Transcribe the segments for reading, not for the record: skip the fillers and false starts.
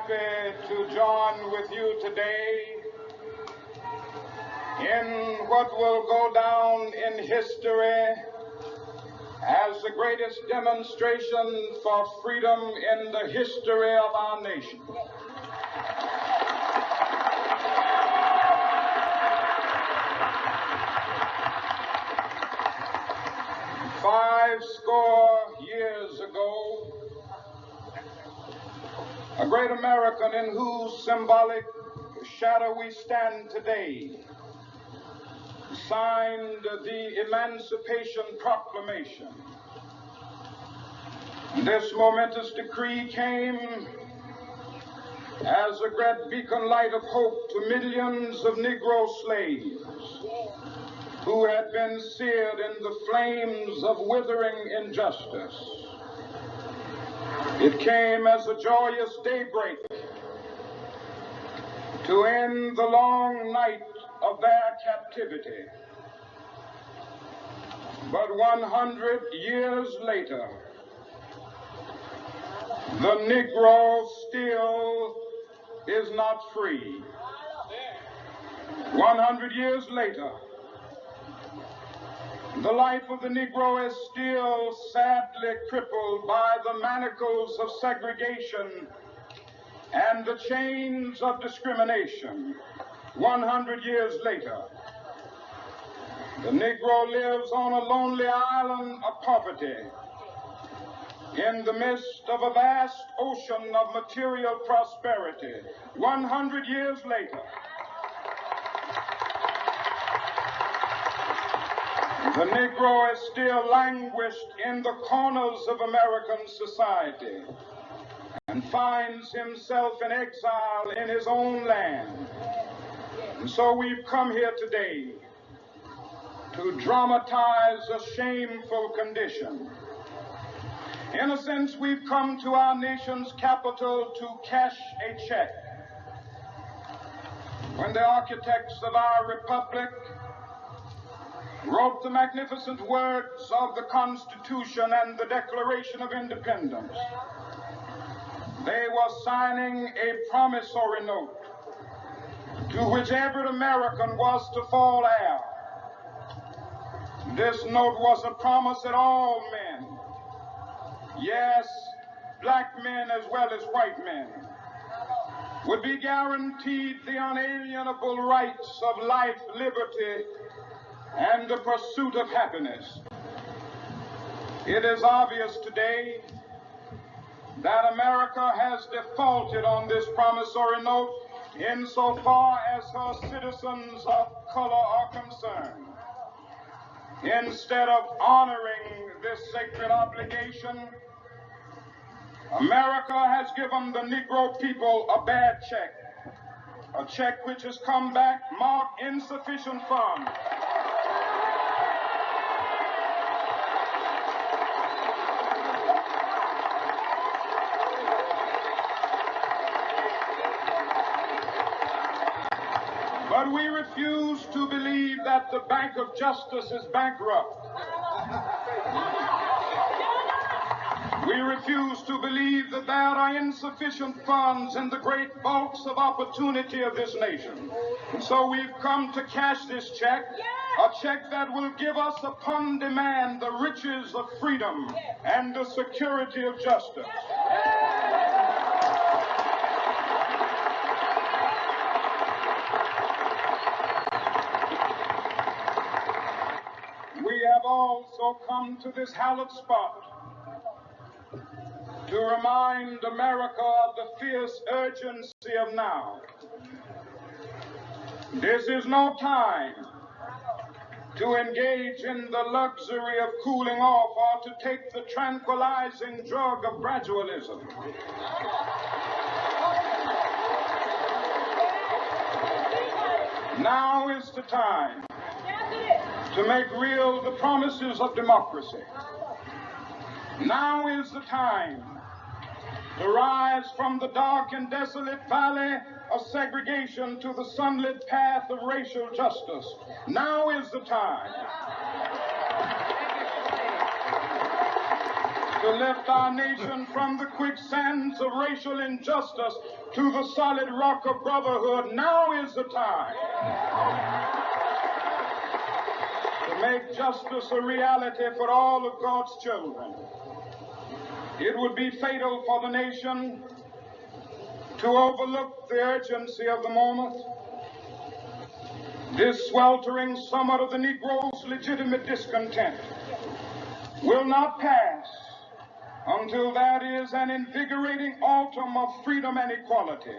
happy to join with you today in what will go down in history as the greatest demonstration for freedom in the history of our nation. Five score years ago, a great American in whose symbolic shadow we stand today signed the Emancipation Proclamation. This momentous decree came as a great beacon light of hope to millions of Negro slaves who had been seared in the flames of withering injustice. It came as a joyous daybreak to end the long night of their captivity. But 100 years later, the Negro still is not free. 100 years later, the life of the Negro is still sadly crippled by the manacles of segregation and the chains of discrimination. 100 years later, the Negro lives on a lonely island of poverty in the midst of a vast ocean of material prosperity. 100 years later, the Negro is still languished in the corners of American society and finds himself in exile in his own land. And so we've come here today to dramatize a shameful condition. In a sense, we've come to our nation's capital to cash a check. When the architects of our republic wrote the magnificent words of the Constitution and the Declaration of Independence, they were signing a promissory note to which every American was to fall heir. This note was a promise that all men, yes, black men as well as white men, would be guaranteed the unalienable rights of life, liberty, and the pursuit of happiness. It is obvious today that America has defaulted on this promissory note insofar as her citizens of color are concerned. Instead of honoring this sacred obligation, America has given the Negro people a bad check, a check which has come back marked insufficient funds. But we refuse to believe that the Bank of Justice is bankrupt. We refuse to believe that there are insufficient funds in the great vaults of opportunity of this nation. So we've come to cash this check, a check that will give us upon demand the riches of freedom and the security of justice. We have also come to this hallowed spot to remind America of the fierce urgency of now. This is no time to engage in the luxury of cooling off or to take the tranquilizing drug of gradualism. Now is the time to make real the promises of democracy. Now is the time to rise from the dark and desolate valley of segregation to the sunlit path of racial justice. Now is the time. to lift our nation from the quicksands of racial injustice to the solid rock of brotherhood. Now is the time to make justice a reality for all of God's children. It would be fatal for the nation to overlook the urgency of the moment. This sweltering summit of the Negro's legitimate discontent will not pass until that is an invigorating autumn of freedom and equality.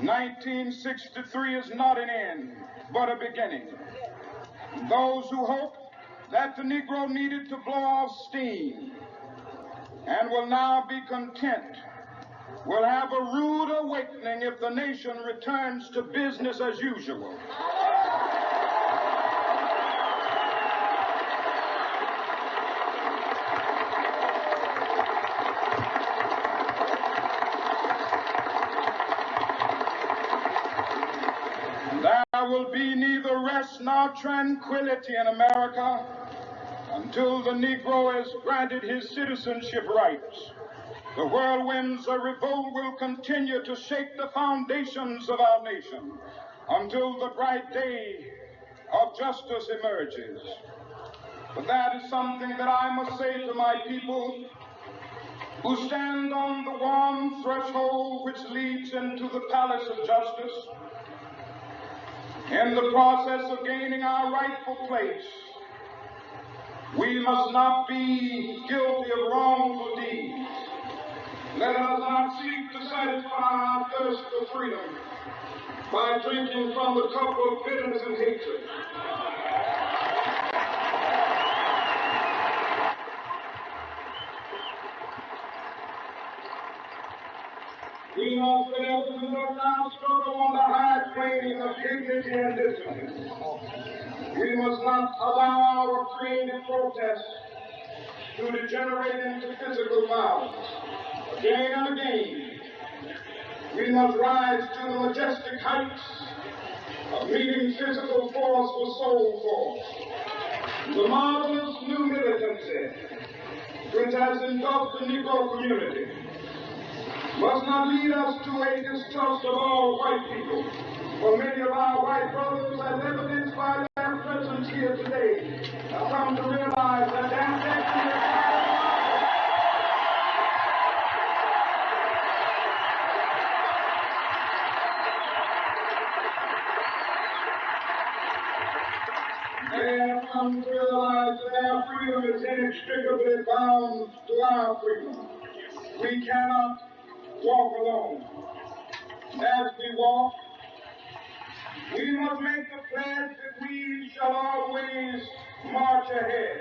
1963 is not an end, but a beginning. Those who hope that the Negro needed to blow off steam and will now be content will have a rude awakening if the nation returns to business as usual. There will be neither rest nor tranquility in America until the Negro has granted his citizenship rights. The whirlwinds of revolt will continue to shake the foundations of our nation until the bright day of justice emerges. But that is something that I must say to my people who stand on the warm threshold which leads into the palace of justice. In the process of gaining our rightful place, we must not be guilty of wrongful deeds. Let us not seek to satisfy our thirst for freedom by drinking from the cup of bitterness and hatred. We must endeavor to look our struggle on the high plane of dignity and discipline. We must not allow our creative protest to degenerate into physical violence. Again and again, we must rise to the majestic heights of meeting physical force with soul force. The marvelous new militancy which has engulfed the Negro community must not lead us to a distrust of all white people. For many of our white brothers, as evidenced by their presence here today, have come to realize that their freedom is inextricably bound to our freedom. We cannot walk alone. As we walk, we must make the pledge that we shall always march ahead.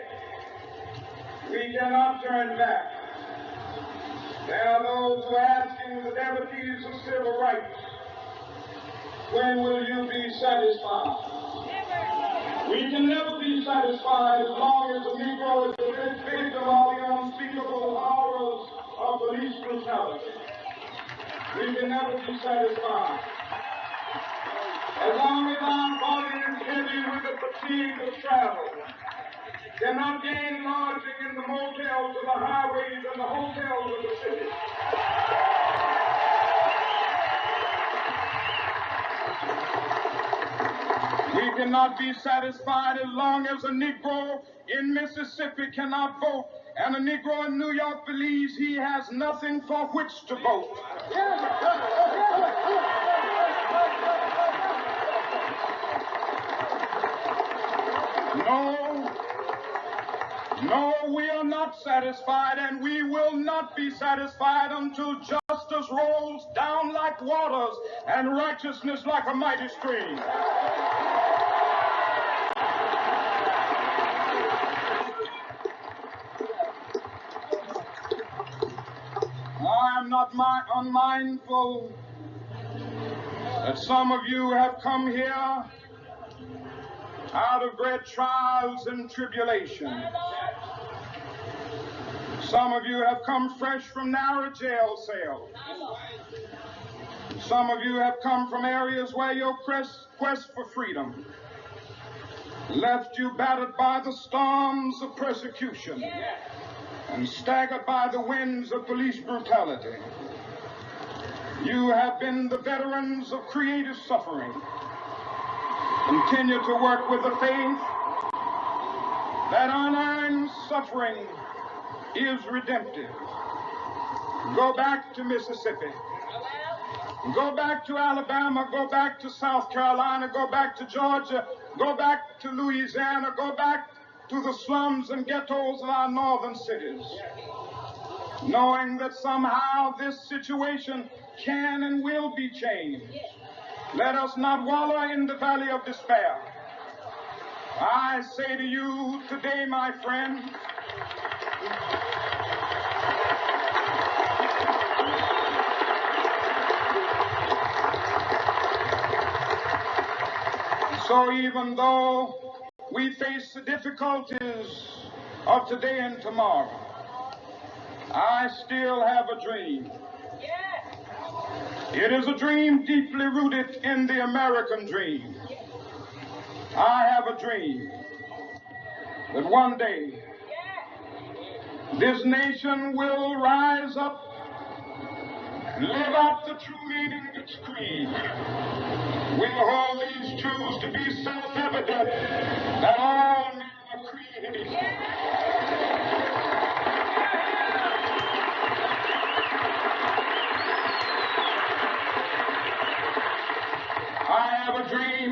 We cannot turn back. There are those who are asking the devotees of civil rights, when will you be satisfied? We can never be satisfied as long as the Negro is the victim of the unspeakable horrors of police brutality. We can never be satisfied. As long as our body is heavy with the fatigue of travel, cannot gain lodging in the motels of the highways and the hotels of the city. We cannot be satisfied as long as a Negro in Mississippi cannot vote and a Negro in New York believes he has nothing for which to vote. No, we are not satisfied, and we will not be satisfied until justice rolls down like waters and righteousness like a mighty stream. I am not unmindful that some of you have come here out of great trials and tribulation. Some of you have come fresh from narrow jail cells. Some of you have come from areas where your quest for freedom left you battered by the storms of persecution. and staggered by the winds of police brutality. You have been the veterans of creative suffering. Continue to work with the faith that unearned suffering is redemptive. Go back to Mississippi. Go back to Alabama. Go back to South Carolina. Go back to Georgia. Go back to Louisiana. Go back to the slums and ghettos of our northern cities, knowing that somehow this situation can and will be changed. Let us not wallow in the valley of despair. I say to you today, my friend, so even though we face the difficulties of today and tomorrow, I still have a dream. It is a dream deeply rooted in the American dream. I have a dream that one day this nation will rise up and live out the true meaning of its creed. We hold these truths to be self-evident that all men are created equal. I have a dream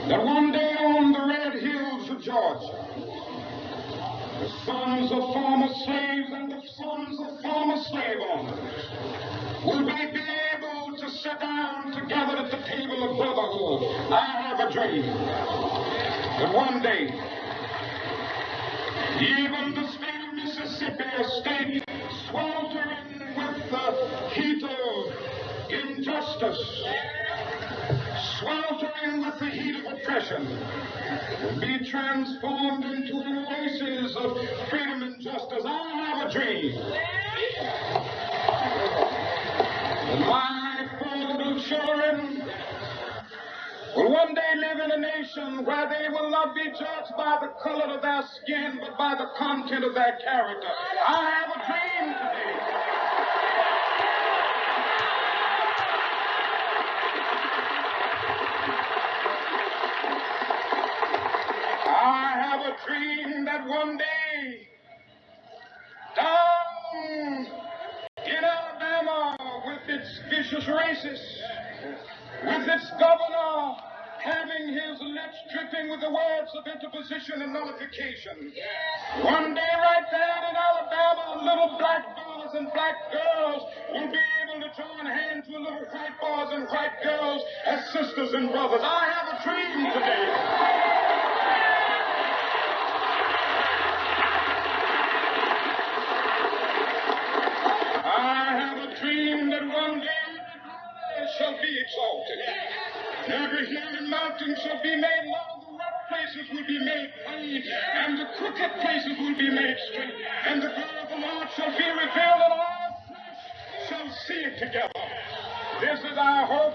that one day on the red hills of Georgia, the sons of former slaves and the sons of former slave owners will be able to sit down together at the table of brotherhood. I have a dream that one day, even the state of Mississippi, a state sweltering with the heat of injustice, sweltering with the heat of oppression, will be transformed into the oasis of freedom and justice. I have a dream that my poor little children will one day live in a nation where they will not be judged by the color of their skin, but by the content of their character. I have a dream today. I have a dream that one day, down in Alabama, with its vicious racists, with its governor having his lips dripping with the words of interposition and nullification, one day right there in Alabama, little black boys and black girls will be able to join hands with little white boys and white girls as sisters and brothers. I have a dream today. I have a dream that one day shall be exalted. Every hill and mountain shall be made low, the rough places will be made plain, and the crooked places will be made straight, and the glory of the Lord shall be revealed, and all flesh shall see it together. This is our hope,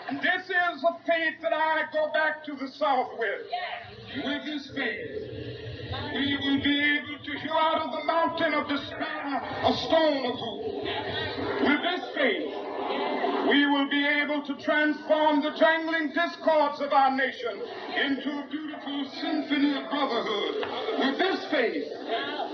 and this is a faith that I go back to the South with. With this faith, we will be able to hew out of the mountain of despair a stone of hope. With this faith, we will be able to transform the jangling discords of our nation into a beautiful symphony of brotherhood. With this faith,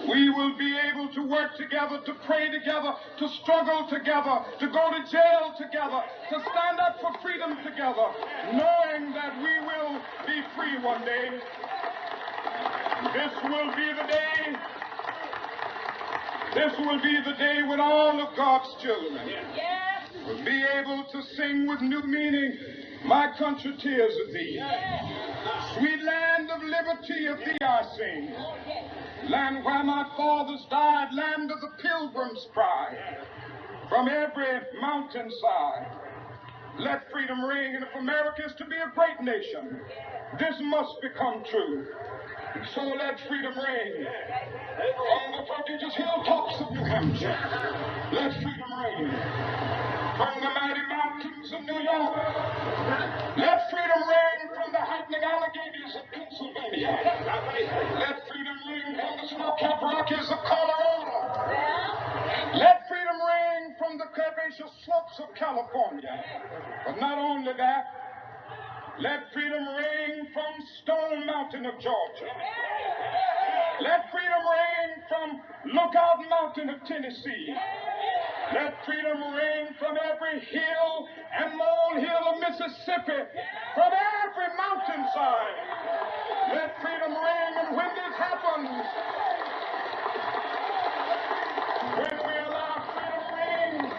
we will be able to work together, to pray together, to struggle together, to go to jail together, to stand up for freedom together, knowing that we will be free one day. This will be the day. This will be the day when all of God's children will be able to sing with new meaning, "My country, tears of thee. Sweet land of liberty, of thee I sing. Land where my fathers died, land of the pilgrim's pride. From every mountainside, let freedom ring. And if America is to be a great nation, this must become true. So let freedom ring on the prodigious hilltops of New Hampshire. Let freedom ring from the mighty mountains of New York. Let freedom ring from the heightening Alleghenies of Pennsylvania. Let freedom from the snow-capped Rockies of Colorado. Let freedom ring from the curvaceous slopes of California. But not only that, let freedom ring from Stone Mountain of Georgia. Let freedom ring from Lookout Mountain of Tennessee. Let freedom ring from every hill and molehill of Mississippi, from every mountainside. Let freedom ring, and when this happens, when we allow freedom ring,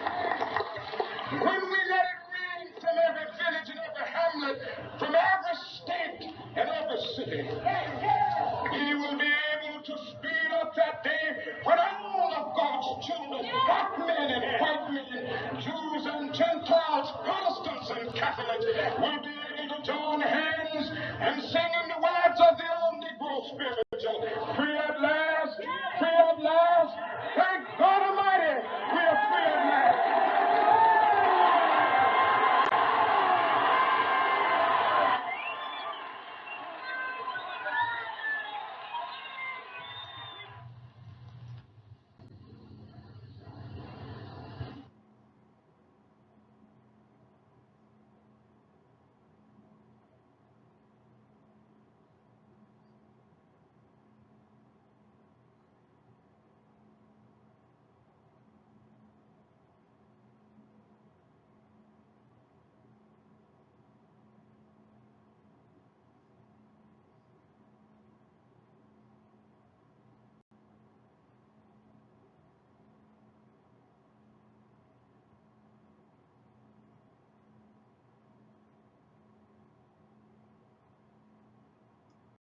when we let it ring from every village and every hamlet, from every state and every city, we will be able to speed up that day when all of God's children, black men and white men, Jews and Gentiles, Protestants and Catholics, will be able to join hands and sing in the